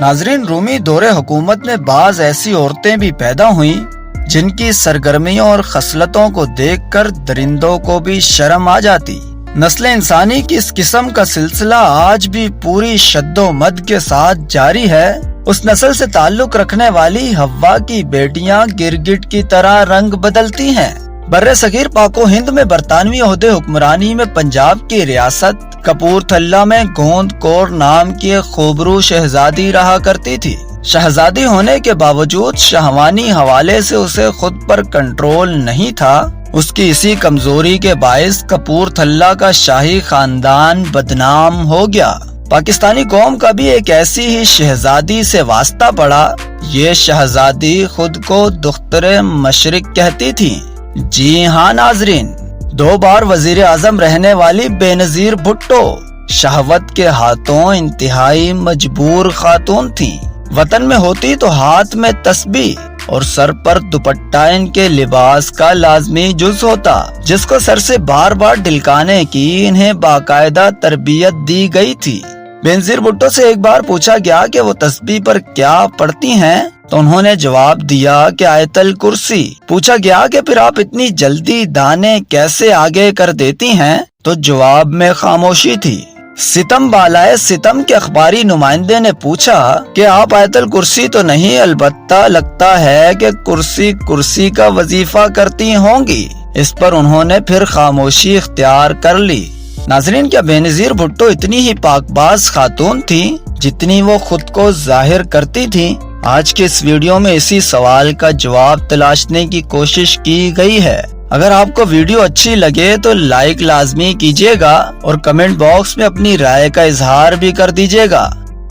नाजरीन, रूमी दौरे हुकूमत में बाज ऐसी औरतें भी पैदा हुई जिनकी सरगर्मियों और खसलतों को देखकर दरिंदों को भी शर्म आ जाती। नस्ल इंसानी की इस किस्म का सिलसिला आज भी पूरी शद्दोमद के साथ जारी है। उस नस्ल से ताल्लुक रखने वाली हव्वा की बेटियां गिरगिट की तरह रंग बदलती हैं। बर्रे सगीर पाको हिंद में बरतानवी ओहदे हुक्मरानी में पंजाब की रियासत कपूरथला में गोंद कौर नाम की एक खूबरू शहजादी रहा करती थी। शहजादी होने के बावजूद शहवानी हवाले से उसे खुद पर कंट्रोल नहीं था। उसकी इसी कमजोरी के बायस कपूरथला का शाही खानदान बदनाम हो गया। पाकिस्तानी कौम का भी एक ऐसी ही शहजादी से वास्ता पड़ा। ये शहजादी खुद को दुख्तरे मशरिक कहती थी। जी हाँ नाजरीन, 2 बार वजीर आजम रहने वाली बेनजीर भुट्टो शहवत के हाथों इंतहाई मजबूर खातून थी। वतन में होती तो हाथ में तस्बीह और सर पर दुपट्टा इनके लिबास का लाजमी जुज होता, जिसको सर से बार बार ढिलकाने की इन्हें बाकायदा तरबियत दी गई थी। बेनजीर भुट्टो से एक बार पूछा गया कि वो तस्बीह पर क्या पढ़ती हैं, तो उन्होंने जवाब दिया कि आयतल कुर्सी। पूछा गया कि फिर आप इतनी जल्दी दाने कैसे आगे कर देती हैं, तो जवाब में खामोशी थी। सितम बालाए सितम के अखबारी नुमाइंदे ने पूछा कि आप आयतल कुर्सी तो नहीं, अलबत्ता लगता है कि कुर्सी कुर्सी का वजीफा करती होंगी। इस पर उन्होंने फिर खामोशी इख्तियार कर ली। नाजरीन, क्या बेनजीर भुट्टो इतनी ही पाकबाज खातून थी जितनी वो खुद को जाहिर करती थी? आज के इस वीडियो में इसी सवाल का जवाब तलाशने की कोशिश की गई है। अगर आपको वीडियो अच्छी लगे तो लाइक लाजमी कीजिएगा और कमेंट बॉक्स में अपनी राय का इजहार भी कर दीजिएगा।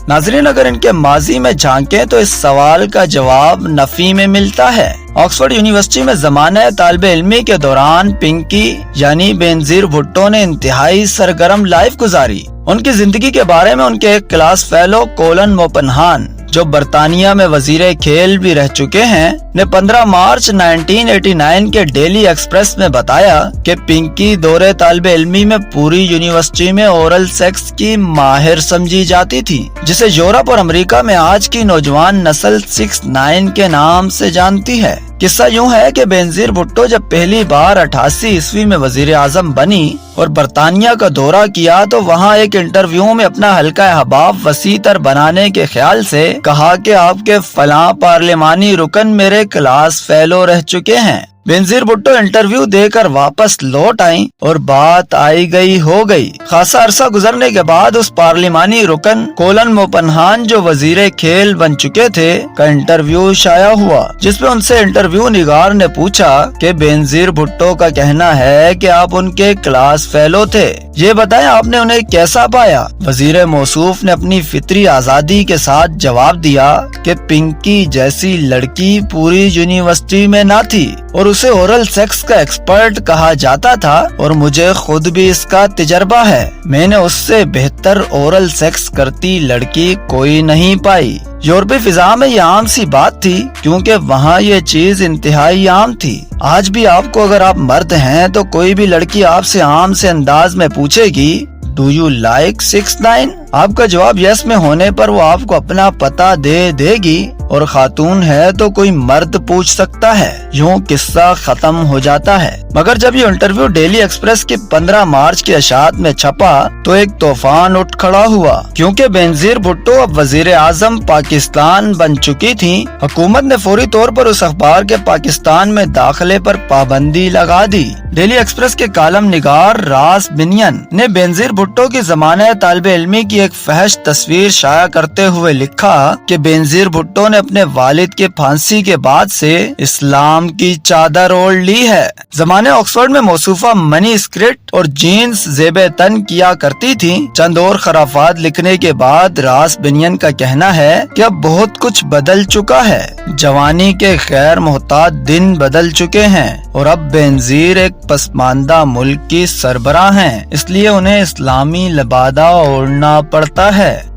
नाजरीन, अगर इनके माजी में झांकें तो इस सवाल का जवाब नफी में मिलता है। ऑक्सफोर्ड यूनिवर्सिटी में ज़माना तालिबे इल्मी के दौरान पिंकी यानी बेनजीर भुट्टो ने इंतहाई सरगर्म लाइफ गुजारी। उनकी जिंदगी के बारे में उनके एक क्लास फेलो कोलन मोपनहान, जो बरतानिया में वजीरे खेल भी रह चुके हैं, ने 15 मार्च 1989 के डेली एक्सप्रेस में बताया कि पिंकी दौरे तालिबे इल्मी में पूरी यूनिवर्सिटी में ओरल सेक्स की माहिर समझी जाती थी, जिसे यूरोप और अमेरिका में आज की नौजवान नस्ल 6ix9ine के नाम से जानती है। किस्सा यूं है कि बेनजीर भुट्टो जब पहली बार 88 ईस्वी में वजीर आजम बनी और बरतानिया का दौरा किया, तो वहां एक इंटरव्यू में अपना हल्का अहबाब वसीतर बनाने के ख्याल से कहा कि आपके फलां पार्लिमानी रुकन मेरे क्लास फेलो रह चुके हैं। बेनजीर भुट्टो इंटरव्यू देकर वापस लौट आई और बात आई गई हो गई। खासा अरसा गुजरने के बाद उस पार्लिमानी रुकन कोलन मोपनहान, जो वजीरे खेल बन चुके थे, का इंटरव्यू शाया हुआ, जिसमें उनसे इंटरव्यू निगार ने पूछा कि बेनजीर भुट्टो का कहना है कि आप उनके क्लास फेलो थे, ये बताएं आपने उन्हें कैसा पाया? वजीर मौसूफ ने अपनी फितरी आजादी के साथ जवाब दिया कि पिंकी जैसी लड़की पूरी यूनिवर्सिटी में ना थी और उसे ओरल सेक्स का एक्सपर्ट कहा जाता था, और मुझे खुद भी इसका तजर्बा है। मैंने उससे बेहतर ओरल सेक्स करती लड़की कोई नहीं पाई। यूरोपीय फिजा में ये आम सी बात थी, क्योंकि वहाँ ये चीज इंतहाई आम थी। आज भी आपको, अगर आप मर्द हैं, तो कोई भी लड़की आपसे आम से अंदाज में पूछेगी, डू यू लाइक 6ix9ine? आपका जवाब यस में होने पर वो आपको अपना पता दे देगी, और खातून है तो कोई मर्द पूछ सकता है। यूं किस्सा खत्म हो जाता है। मगर जब ये इंटरव्यू डेली एक्सप्रेस की 15 मार्च की अशात में छपा, तो एक तूफान उठ खड़ा हुआ, क्योंकि बेनजीर भुट्टो अब वजीर आजम पाकिस्तान बन चुकी थी। हुकूमत ने फौरी तौर पर उस अखबार के पाकिस्तान में दाखिले पर पाबंदी लगा दी। डेली एक्सप्रेस के कालम निगार रास बिनियन ने बेनजीर भुट्टो की ज़माने तालिबे इल्मी की एक फहश तस्वीर शाया करते हुए लिखा कि बेनजीर भुट्टो ने अपने वालिद के फांसी के बाद से इस्लाम की चादर ओढ़ ली है। जमाने ऑक्सफोर्ड में मौसूफा मनी स्क्रिट और जीन्स ज़ेबे तन किया करती थी। चंद और खराफात लिखने के बाद रास बिनियन का कहना है कि अब बहुत कुछ बदल चुका है। जवानी के गैर मोहतात दिन बदल चुके हैं और अब बेनजीर एक पसमानदा मुल्क की सरबराह हैं, इसलिए उन्हें इस्लामी लिबादा ओढ़ना पड़ता है।